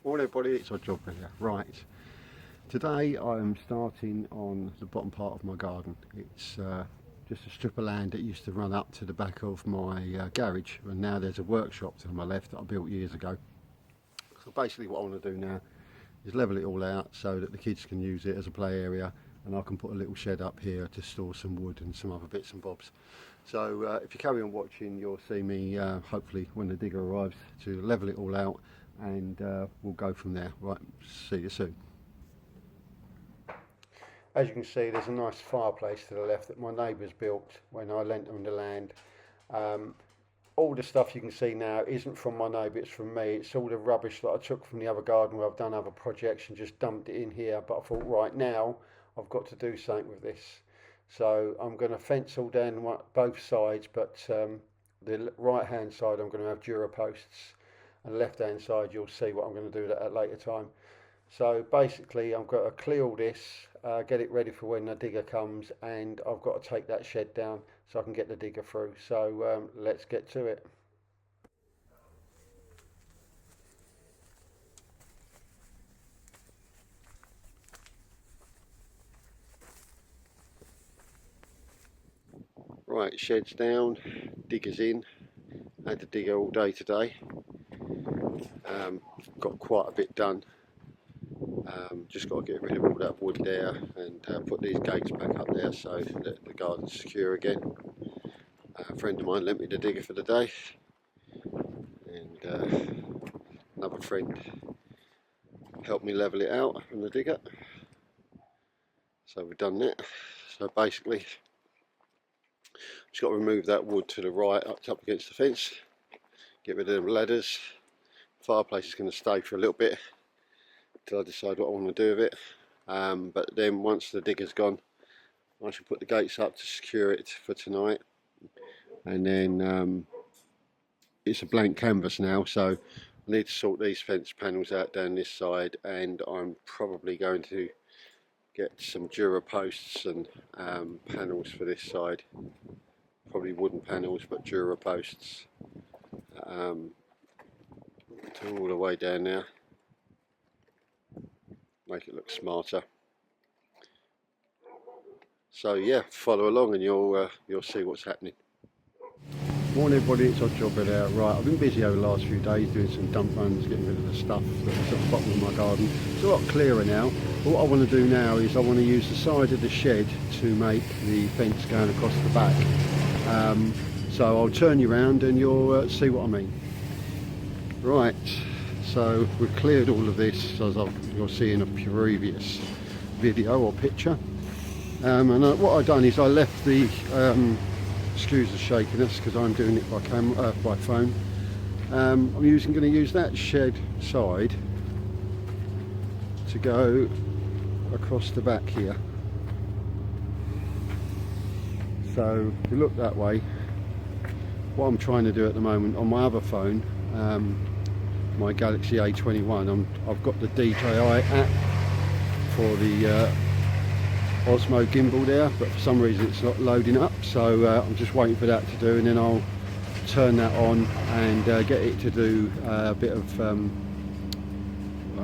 Morning everybody, it's our job here. Right, today I am starting on the bottom part of my garden. It's just a strip of land that used to run up to the back of my garage, and now there's a workshop to my left that I built years ago. So basically what I want to do now is level it all out so that the kids can use it as a play area, and I can put a little shed up here to store some wood and some other bits and bobs. So if you carry on watching, you'll see me hopefully when the digger arrives to level it all out, and we'll go from there. Right, see you soon. As you can see, there's a nice fireplace to the left that my neighbours built when I lent them the land. All the stuff you can see now isn't from my neighbour, it's from me. It's all the rubbish that I took from the other garden where I've done other projects and just dumped it in here. But I thought, right now I've got to do something with this. So I'm going to fence all down both sides, but the right hand side I'm going to have Duraposts, and the left hand side you'll see what I'm going to do at a later time. So basically I've got to clear all this, get it ready for when the digger comes, and I've got to take that shed down so I can get the digger through. So let's get to it. Right, shed's down, digger's in. Had the digger all day today. Got quite a bit done. Just got to get rid of all that wood there and put these gates back up there so that the garden's secure again. A friend of mine lent me the digger for the day, and another friend helped me level it out from the digger. So we've done that. So basically just got to remove that wood to the right up against the fence, get rid of the ladders. Fireplace is going to stay for a little bit till I decide what I want to do with it, but then once the digger's gone I shall put the gates up to secure it for tonight, and then it's a blank canvas now, so I need to sort these fence panels out down this side, and I'm probably going to get some Duraposts and panels for this side, probably wooden panels but Duraposts, all the way down there, make it look smarter. So yeah, follow along and you'll see what's happening. Morning everybody, it's Odd Job here. Right, I've been busy over the last few days doing some dump runs, getting rid of the stuff that was at the bottom of my garden. It's a lot clearer now. But what I want to do now is I want to use the side of the shed to make the fence going across the back. So I'll turn you around and you'll see what I mean. Right, so we've cleared all of this as you'll see in a previous video or picture. And what I've done is I left the excuse the shakiness because I'm doing it by phone. I'm going to use that shed side to go across the back here. So if you look that way, what I'm trying to do at the moment on my other phone, my Galaxy A21, I've got the DJI app for the Osmo gimbal there, but for some reason it's not loading up, so I'm just waiting for that to do, and then I'll turn that on and get it to do a bit of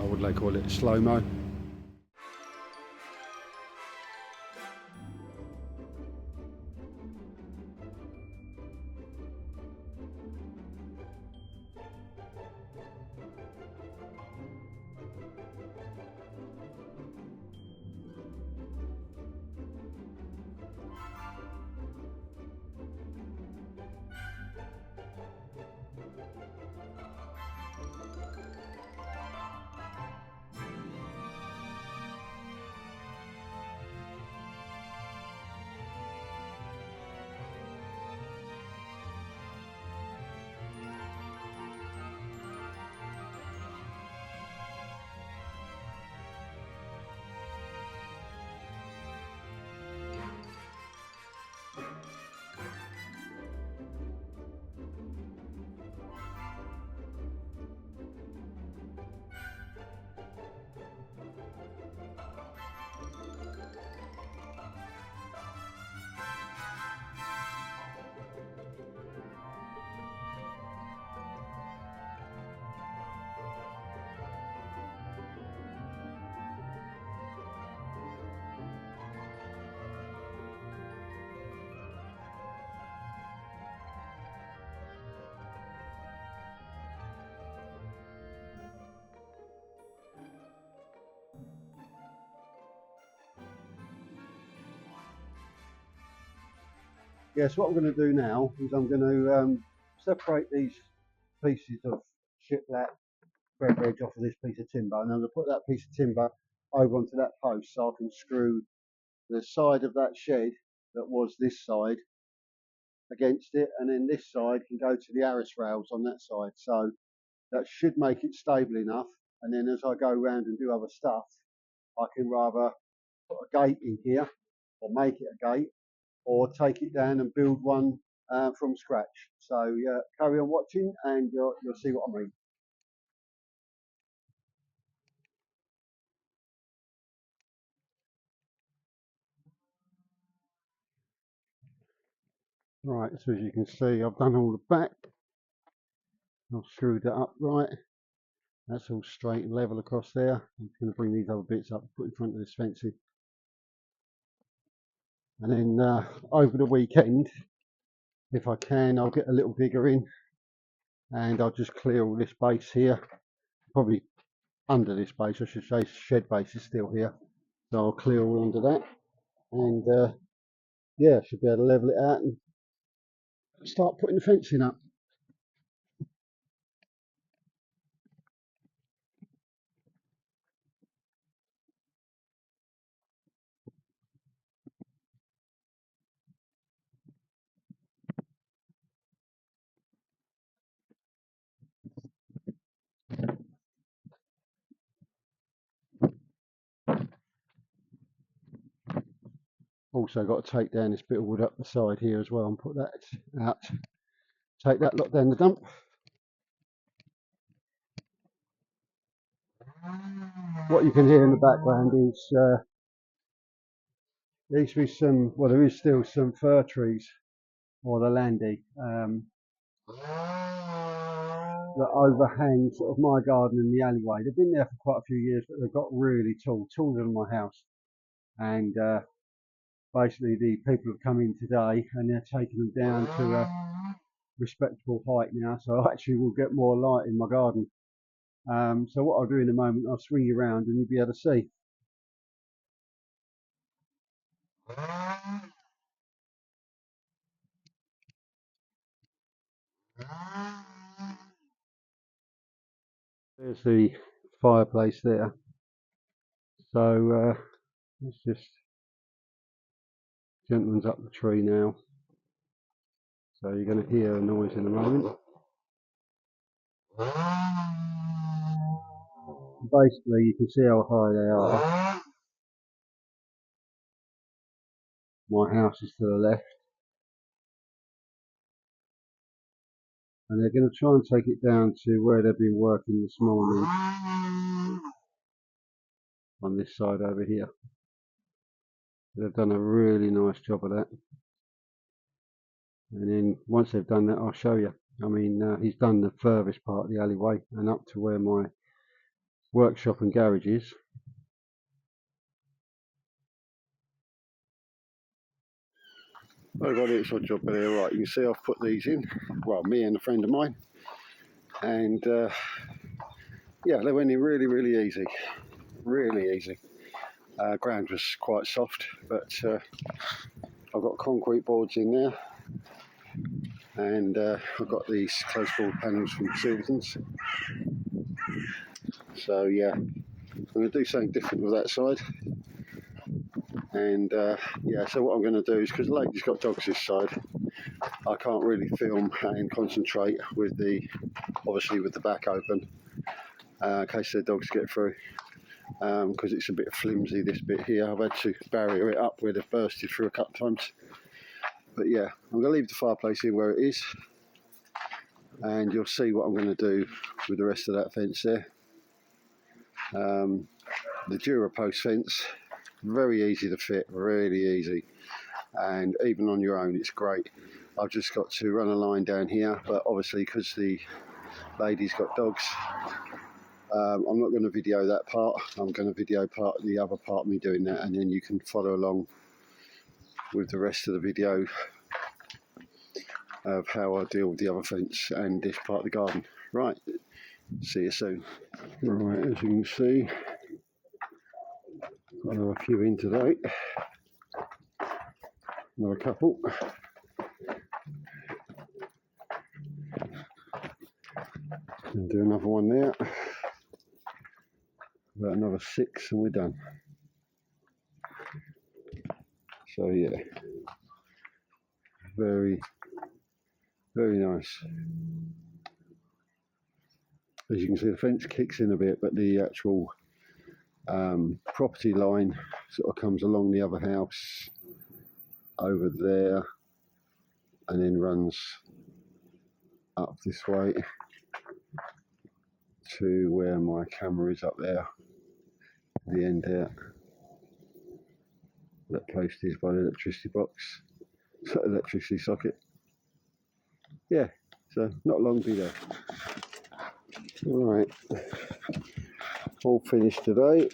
what do they call it, slow-mo. Yeah, so what I'm going to do now is I'm going to separate these pieces of shiplap thread edge off of this piece of timber, and I'm going to put that piece of timber over onto that post so I can screw the side of that shed that was this side against it, and then this side can go to the arras rails on that side. So that should make it stable enough, and then as I go around and do other stuff, I can rather put a gate in here or make it a gate, or take it down and build one from scratch. So carry on watching and you'll see what I mean. Right, so as you can see, I've done all the back. I've screwed it up right. That's all straight and level across there. I'm going to bring these other bits up, put in front of this fencing. And then over the weekend, if I can, I'll get a little digger in and I'll just clear all this base here. Probably under this base, I should say, shed base is still here. So I'll clear all under that. And yeah, should be able to level it out and start putting the fencing up. Also got to take down this bit of wood up the side here as well and put that out. Take that lot down the dump. What you can hear in the background is there used to be some, well there is still some fir trees, or the landy, that overhang sort of my garden and the alleyway. They've been there for quite a few years, but they've got really tall, taller than my house. And basically the people have come in today and they're taking them down to a respectable height now, so I actually will get more light in my garden. So what I'll do in a moment, I'll swing you around and you'll be able to see. There's the fireplace there. So let's just gentleman's up the tree now. So you're going to hear a noise in a moment. Basically, you can see how high they are. My house is to the left. And they're going to try and take it down to where they've been working this morning. On this side over here. They've done a really nice job of that. And then once they've done that, I'll show you. I mean, he's done the furthest part of the alleyway and up to where my workshop and garage is. I've got an extra job there, right? You can see I've put these in. Well, me and a friend of mine. And yeah, they went in really, really easy. Really easy. Ground was quite soft, but I've got concrete boards in there. And I've got these close board panels from Silverton's. So yeah, I'm going to do something different with that side. And yeah, so what I'm going to do is, because the lady's got dogs this side, I can't really film and concentrate with obviously with the back open, in case the dogs get through, because it's a bit flimsy, this bit here. I've had to barrier it up where they've bursted through a couple of times. But yeah, I'm going to leave the fireplace in where it is, and you'll see what I'm going to do with the rest of that fence there. The Durapost fence, very easy to fit, really easy, and even on your own it's great. I've just got to run a line down here, but obviously because the lady's got dogs, I'm not going to video that part. I'm going to video the other part of me doing that, and then you can follow along with the rest of the video of how I deal with the other fence and this part of the garden. Right, see you soon. Right, as you can see, got another few in today. Another couple. And do another one there. About another 6 and we're done. So yeah, very nice. As you can see, the fence kicks in a bit, but the actual property line sort of comes along the other house over there and then runs up this way to where my camera is up there, the end there. That post is by the electricity box, electricity socket. Yeah, so not long to be there. Alright, all finished today.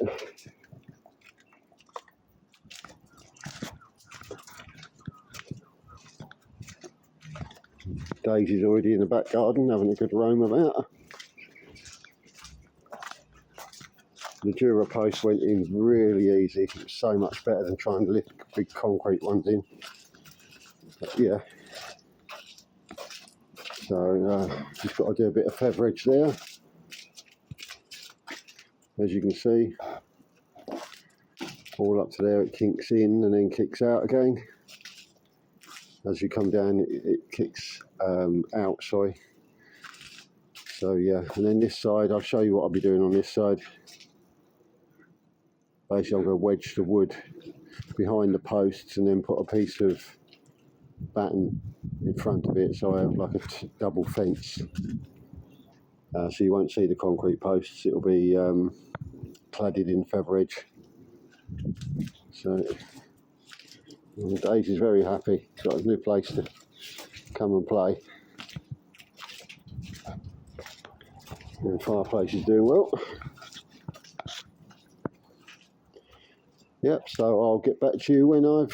Daisy's already in the back garden having a good roam about. The Durapost went in really easy. It was so much better than trying to lift big concrete ones in. But yeah. So just got to do a bit of featherage there. As you can see, all up to there it kinks in and then kicks out again. As you come down it kicks out, sorry. So yeah, and then this side, I'll show you what I'll be doing on this side. Basically I'm going to wedge the wood behind the posts and then put a piece of batten in front of it, so I have like a double fence. So you won't see the concrete posts, it'll be cladded in featherage. So Daisy's very happy, got a new place to come and play. And the fireplace is doing well. Yep, so I'll get back to you when I've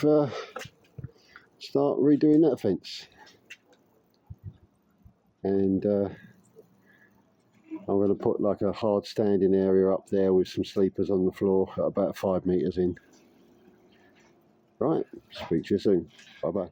start redoing that fence. And I'm going to put like a hard standing area up there with some sleepers on the floor at about 5 meters in. Right, speak to you soon. Bye bye.